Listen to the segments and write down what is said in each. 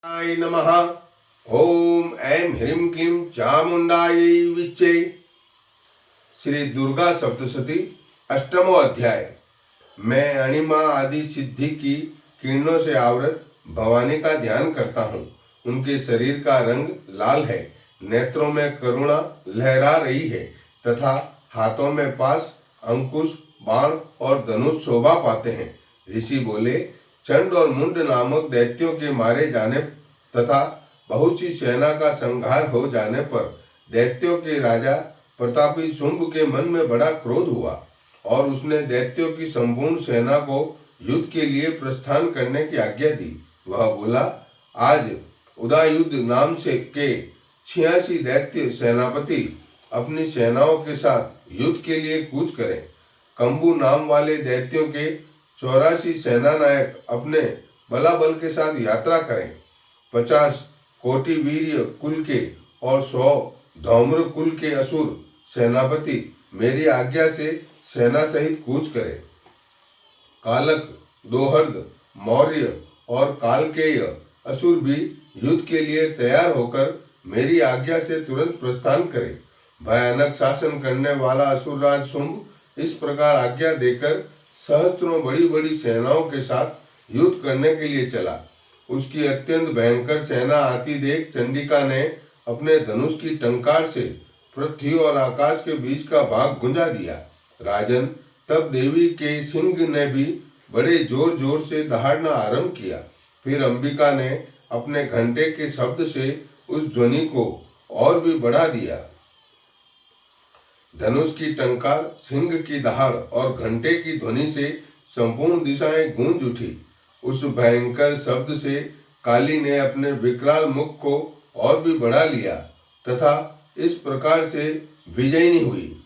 आय नमः। ओम ऐं ह्रीं क्लीं चामुंडायै विच्चे। श्री दुर्गा सप्तशती अष्टमो अध्याय। मैं अणिमा आदि सिद्धि की किरणों से आवृत भवानी का ध्यान करता हूँ। उनके शरीर का रंग लाल है, नेत्रों में करुणा लहरा रही है तथा हाथों में पास, अंकुश, बाण और धनुष शोभा पाते हैं। ऋषि बोले, चंड और मुंड नामक दैत्यों के मारे जाने तथा बहुत सी सेना का संहार हो जाने पर दैत्यों के राजा प्रतापी शुंभ के मन में बड़ा क्रोध हुआ और उसने दैत्यों की संपूर्ण सेना को युद्ध के लिए प्रस्थान करने की आज्ञा दी। वह बोला, आज उदायुध नाम से के 86 दैत्य सेनापति अपनी सेनाओं के साथ युद्ध के लिए कूच करें। कंबू नाम वाले दैत्यों के 84 सेना नायक अपने बलाबल के साथ यात्रा करें। 50 कोटि वीर्य कुल के और 100 धौम्र कुल के असुर सेनापति मेरी आज्ञा से सेना सहित कूच करें। कालक, दोहर्द, मौर्य और कालकेय असुर भी युद्ध के लिए तैयार होकर मेरी आज्ञा से तुरंत प्रस्थान करें। भयानक शासन करने वाला असुरराज शुंभ इस प्रकार आज्ञा देकर सहस्त्रों बड़ी बड़ी सेनाओं के साथ युद्ध करने के लिए चला। उसकी अत्यंत भयंकर सेना आती देख चंडिका ने अपने धनुष की टंकार से पृथ्वी और आकाश के बीच का भाग गुंजा दिया। राजन, तब देवी के सिंह ने भी बड़े जोर जोर से दहाड़ना आरंभ किया। फिर अंबिका ने अपने घंटे के शब्द से उस ध्वनि को और भी बढ़ा दिया। धनुष की टंकार, सिंह की दहाड़ और घंटे की ध्वनि से संपूर्ण दिशाएं गूंज उठी। उस भयंकर शब्द से काली ने अपने विकराल मुख को और भी बढ़ा लिया तथा इस प्रकार से विजयिनी हुई।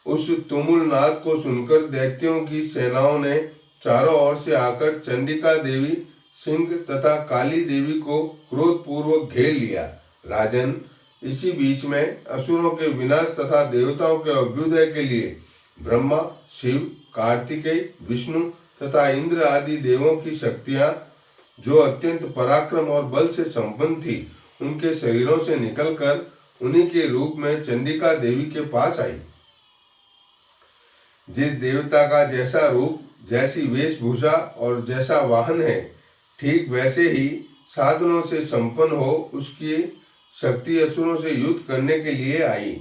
उस तुमुल नाद को सुनकर दैत्यों की सेनाओं ने चारों ओर से आकर चंडिका देवी, सिंह तथा काली देवी को क्रोध पूर्वक घेर लिया। राजन, इसी बीच में असुरों के विनाश तथा देवताओं के अभ्युदय के लिए ब्रह्मा, शिव, कार्तिकेय, विष्णु तथा इंद्र आदि देवों की शक्तियां जो अत्यंत पराक्रम और बल से संपन्न थी, उनके शरीरों से निकलकर उन्हीं के रूप में चंडिका देवी के पास आई। जिस देवता का जैसा रूप, जैसी वेशभूषा और जैसा वाहन है, ठीक वैसे ही साधनों से संपन्न हो उसकी शक्ति असुरों से युद्ध करने के लिए आई।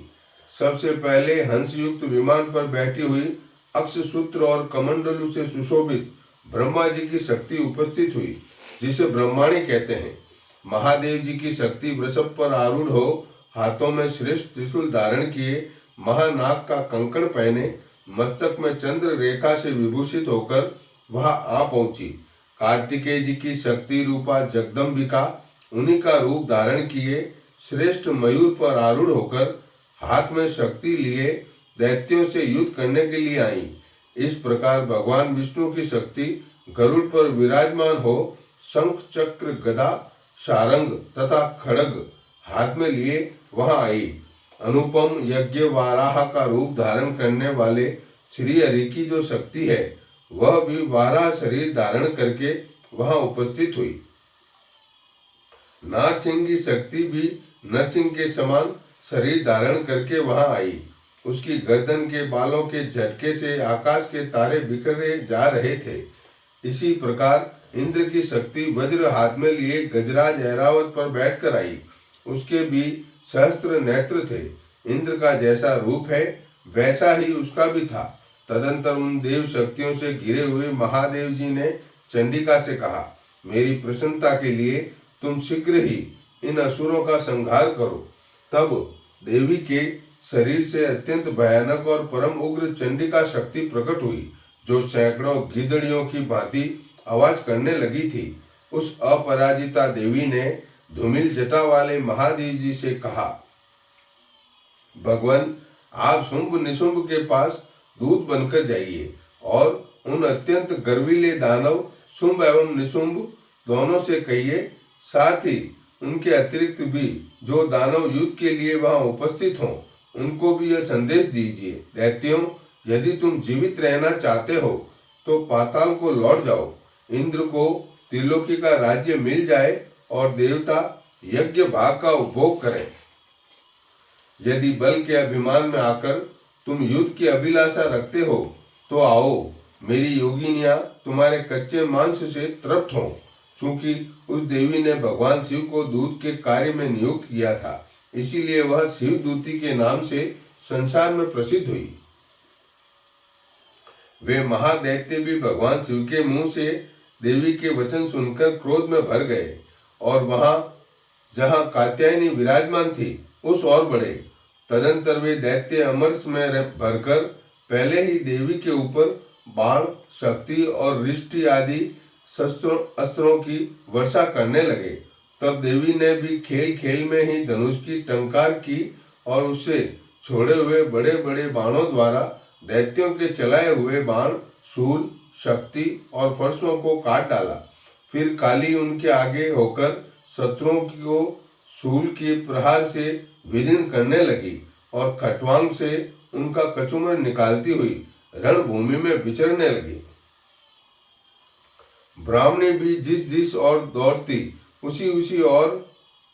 सबसे पहले हंस युक्त विमान पर बैठी हुई अक्षसूत्र और कमंडलू से सुशोभित ब्रह्मा जी की शक्ति उपस्थित हुई, जिसे ब्रह्माणी कहते हैं। महादेव जी की शक्ति वृषभ पर आरूढ़ हो, हाथों में श्रेष्ठ त्रिशूल धारण किए, महानाग का कंकड़ पहने, मस्तक में चंद्र रेखा से विभूषित होकर वहां आ पहुंची। कार्तिकेय जी की शक्ति रूपा जगदम्बिका उन्हीं का रूप धारण किए श्रेष्ठ मयूर पर आरूढ़ होकर हाथ में शक्ति लिए दैत्यों से युद्ध करने के लिए आई। इस प्रकार भगवान विष्णु की शक्ति गरुड़ पर विराजमान हो शंख, चक्र, गदा, सारंग तथा खड्ग हाथ में लिए वहां आई। अनुपम यज्ञ वाराह का रूप धारण करने वाले श्री हरि की जो शक्ति है, वह भी वाराह शरीर धारण करके वहां उपस्थित हुई। नारसिंह की शक्ति भी नरसिंह के समान शरीर धारण करके वहां आई। उसकी गर्दन के बालों के झटके से आकाश के तारे बिखरे जा रहे थे। इसी प्रकार इंद्र की शक्ति वज्र हाथ में लिए गजराज ऐरावत पर बैठकर आई। उसके भी सहस्त्र नेत्र थे। इंद्र का जैसा रूप है वैसा ही उसका भी था। तदंतर उन देव शक्तियों से घिरे हुए महादेव जी ने चंडिका से कहा, मेरी प्रसन्नता के लिए तुम शीघ्र ही इन असुरों का संहार करो। तब देवी के शरीर से अत्यंत भयानक और परम उग्र चंडिका शक्ति प्रकट हुई, जो सैकड़ों गीदड़ियों की भांति आवाज करने लगी थी। उस अपराजिता देवी ने धूमिल जटा वाले महादेव जी से कहा, भगवान, आप शुंभ निशुंभ के पास दूत बनकर जाइए और उन अत्यंत गर्वीले दानव शुंभ एवं निशुंभ दोनों से कहिए, साथ ही उनके अतिरिक्त भी जो दानव युद्ध के लिए वहां उपस्थित हों, उनको भी यह संदेश दीजिए, दैत्यों, यदि तुम जीवित रहना चाहते हो तो पाताल को लौट जाओ। इंद्र को त्रिलोकी का राज्य मिल जाए और देवता यज्ञ भाग का उपभोग करें। यदि बल के अभिमान में आकर तुम युद्ध की अभिलाषा रखते हो तो आओ, मेरी योगिनियां तुम्हारे कच्चे मांस से तृप्त हों। चूंकि उस देवी ने भगवान शिव को दूत के कार्य में नियुक्त किया था, इसीलिए वह शिव दूती के नाम से संसार में प्रसिद्ध हुई। वे महादैत्य भी भगवान शिव के मुंह से देवी के वचन सुनकर क्रोध में भर गए और वहां जहां कात्यायनी विराजमान थी उस और बढ़े। तदंतर वे दैत्य अमरस में भरकर पहले ही देवी के ऊपर बाण, शक्ति और रिष्टि आदि अस्त्रों की वर्षा करने लगे। तब देवी ने भी खेल खेल में ही धनुष की टंकार की और उससे छोड़े हुए बड़े बड़े बाणों द्वारा दैत्यों के चलाए हुए बाण, शूल, शक्ति और फरसों को काट डाला। फिर काली उनके आगे होकर शत्रुओं को शूल के प्रहार से विदीर्ण करने लगी और खटवांग से उनका कचुमर निकालती हुई रणभूमि में विचरने लगी। ब्राह्मणी भी जिस जिस ओर दौड़ती उसी ओर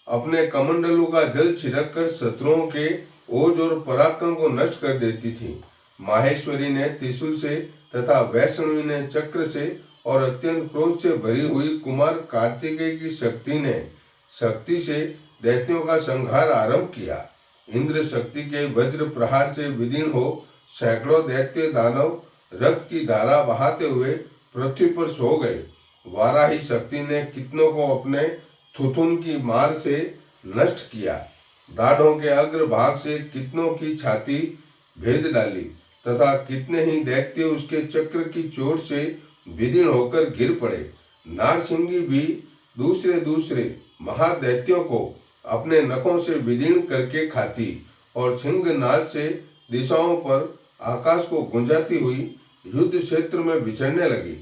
अपने कमंडलों का जल छिड़क कर शत्रुओं के ओज और पराक्रम को नष्ट कर देती थी। माहेश्वरी ने त्रिशूल से तथा वैष्णवी ने चक्र से और अत्यंत क्रोध से भरी हुई कुमार कार्तिकेय की शक्ति से दैत्यों का संहार आरंभ किया। इंद्र शक्ति के वज्र प्रहार से विदीर्ण हो सैकड़ों दैत्य दानव रक्त की धारा बहाते हुए पृथ्वी पर सो गए। वाराही शक्ति ने कितनों को अपने थुथुन की मार से नष्ट किया। दाढ़ों के अग्र भाग से कितनों की छाती भेद डाली तथा कितने ही दैत्य उसके चक्र की चोट से विदीर्ण होकर गिर पड़े। नारसिंगी भी दूसरे महादैत्यों को अपने नखों से विदीर्ण करके खाती और सिंहनाद से दिशाओं पर आकाश को गुंजाती हुई युद्ध क्षेत्र में विचरने लगी।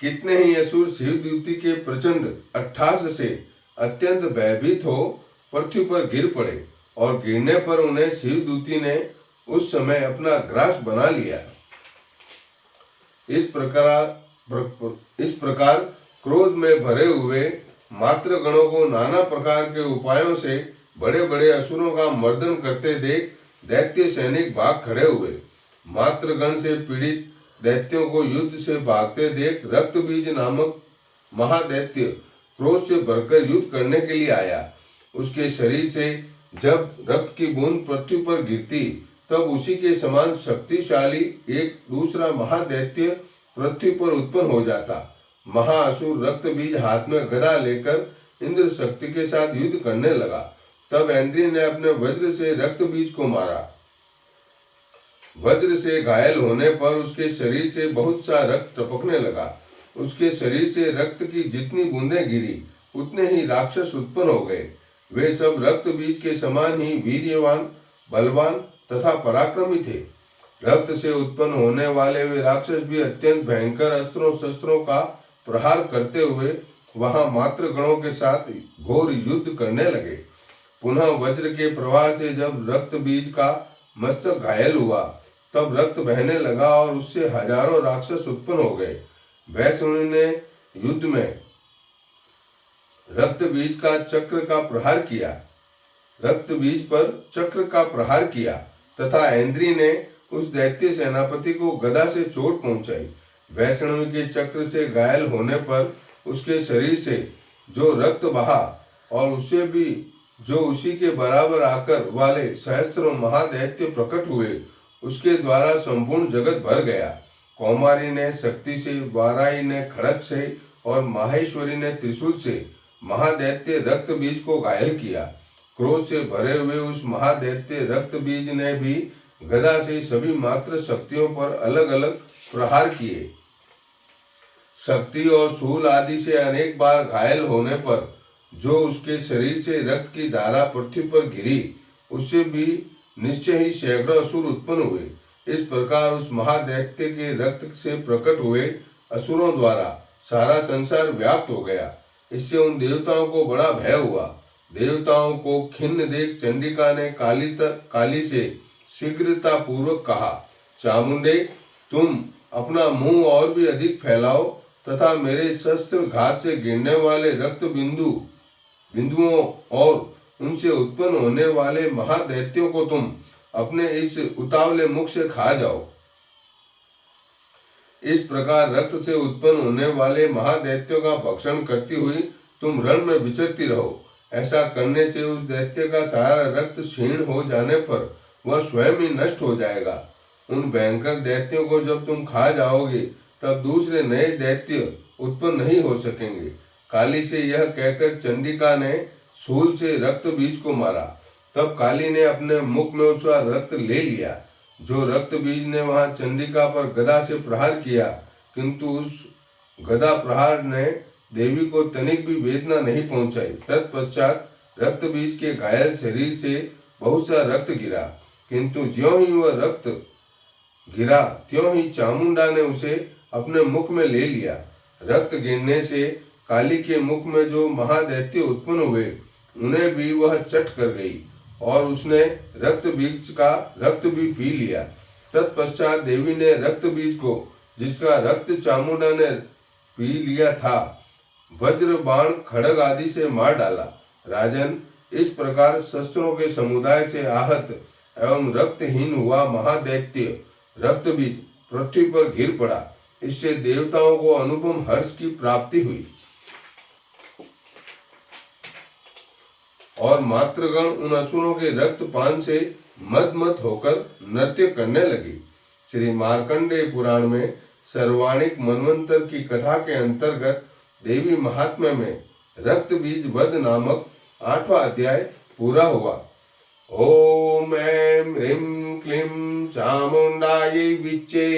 कितने ही असुर शिवदूती के प्रचंड अट्ठास से अत्यंत भयभीत हो पृथ्वी पर गिर पड़े और गिरने पर उन्हें शिवदूती ने उस समय अपना ग्रास बना लिया। इस प्रकार क्रोध में भरे हुए मात्र गणों को नाना प्रकार के उपायों से बड़े बड़े असुरों का मर्दन करते देख दैत्य सैनिक भाग खड़े हुए। मात्र गण से पीड़ित दैत्यों को युद्ध से भागते देख रक्तबीज नामक महादैत्य क्रोध से भरकर युद्ध करने के लिए आया। उसके शरीर से जब रक्त की बूंद पृथ्वी पर गिरती तब उसी के समान शक्तिशाली एक दूसरा महादैत्य पृथ्वी पर उत्पन्न हो जाता। महाअसुर रक्तबीज हाथ में गदा लेकर इंद्र शक्ति के साथ युद्ध करने लगा। तब इंद्र ने अपने वज्र से रक्तबीज को मारा। वज्र से घायल होने पर उसके शरीर से बहुत सा रक्त टपकने लगा। उसके शरीर से रक्त की जितनी बूंदें गिरी उतने ही राक्षस उत्पन्न हो गए। वे सब रक्तबीज के समान ही वीर्यवान, बलवान तथा पराक्रमी थे। रक्त से उत्पन्न होने वाले वे राक्षस भी अत्यंत भयंकर अस्त्रों शस्त्रों का प्रहार करते हुए वहां मात्र गणों के साथ घोर युद्ध करने लगे। पुनः वज्र के प्रवाह से जब रक्त बीज का मस्तक घायल हुआ तब रक्त बहने लगा और उससे हजारों राक्षस उत्पन्न हो गए। वैष्णवी ने युद्ध में रक्त बीज का चक्र का प्रहार किया, रक्त बीज पर चक्र का प्रहार किया तथा इंद्री ने उस दैत्य सेनापति को गदा से चोट पहुंचाई। वैष्णवी के चक्र से घायल होने पर उसके शरीर से जो रक्त बहा और उससे भी जो उसी के बराबर आकर वाले सहस्त्रों महादैत्य प्रकट हुए, उसके द्वारा संपूर्ण जगत भर गया। कौमारी ने शक्ति से, वाराही ने खड़ग से और माहेश्वरी ने त्रिशूल से महादैत्य रक्त बीज को घायल किया। क्रोध से भरे हुए उस महादैत्य रक्त बीज ने भी गदा से सभी मात्र शक्तियों पर अलग अलग प्रहार किए। शक्ति और शूल आदि से अनेक बार घायल होने पर जो उसके शरीर से रक्त की धारा पृथ्वी पर गिरी, उससे भी निश्चय ही सैकड़ों असुर उत्पन्न हुए। इस प्रकार उस महादैत्य के रक्त से प्रकट हुए असुरों द्वारा सारा संसार व्याप्त हो गया। इससे उन देवताओं को बड़ा भय हुआ। देवताओं को खिन्न देख चंडिका ने काली से शीघ्रता पूर्वक कहा, चामुंडे, तुम अपना मुंह और भी अधिक फैलाओ तथा मेरे शस्त्र घात से गिरने वाले रक्त बिंदुओं और उनसे उत्पन्न होने वाले महादैत्यों को तुम अपने इस उतावले मुख से खा जाओ। इस प्रकार रक्त से उत्पन्न होने वाले महादैत्यों का भक्षण करती हुई तुम रण में विचरती रहो। ऐसा करने से उस दैत्य का सारा रक्त क्षीण हो जाने पर वह स्वयं ही नष्ट हो जाएगा। उन भयंकर दैत्यों को जब तुम खा जाओगे तब दूसरे नए दैत्य उत्पन्न नहीं हो सकेंगे। काली से यह कहकर चंडिका ने शूल से रक्त बीज को मारा। तब काली ने अपने मुख में उसका रक्त ले लिया। जो रक्त बीज ने वहां चंडिका पर गदा से प्रहार किया, किंतु उस गदा प्रहार ने देवी को तनिक भी वेदना नहीं पहुंचाई। तत्पश्चात रक्त बीज के घायल शरीर से बहुत सा रक्त गिरा, किंतु ज्यों ही वह रक्त गिरा त्यों ही चामुंडा ने उसे अपने मुख में ले लिया। रक्त गिरने से काली के मुख में जो महादैत्य उत्पन्न हुए उन्हें भी वह चट कर गई और उसने रक्त बीज का रक्त भी पी लिया। तत्पश्चात देवी ने रक्त बीज को, जिसका रक्त चामुंडा ने पी लिया था, वज्र बाण खड़ग आदि से मार डाला। राजन, इस प्रकार शस्त्रों के समुदाय से आहत एवं रक्तहीन हुआ महादैत्य रक्त बीज पृथ्वी पर गिर पड़ा। इससे देवताओं को अनुपम हर्ष की प्राप्ति हुई और मातृगण उन असुरों के रक्तपान से मद होकर नृत्य करने लगी। श्री मार्कंडेय पुराण में सर्वाणिक मनवंतर की कथा के अंतर्गत देवी महात्म्य में रक्त बीज वध नामक 8वां अध्याय पूरा हुआ। ओम ऐं ह्रीं क्लीं चामुंडायै विच्चे।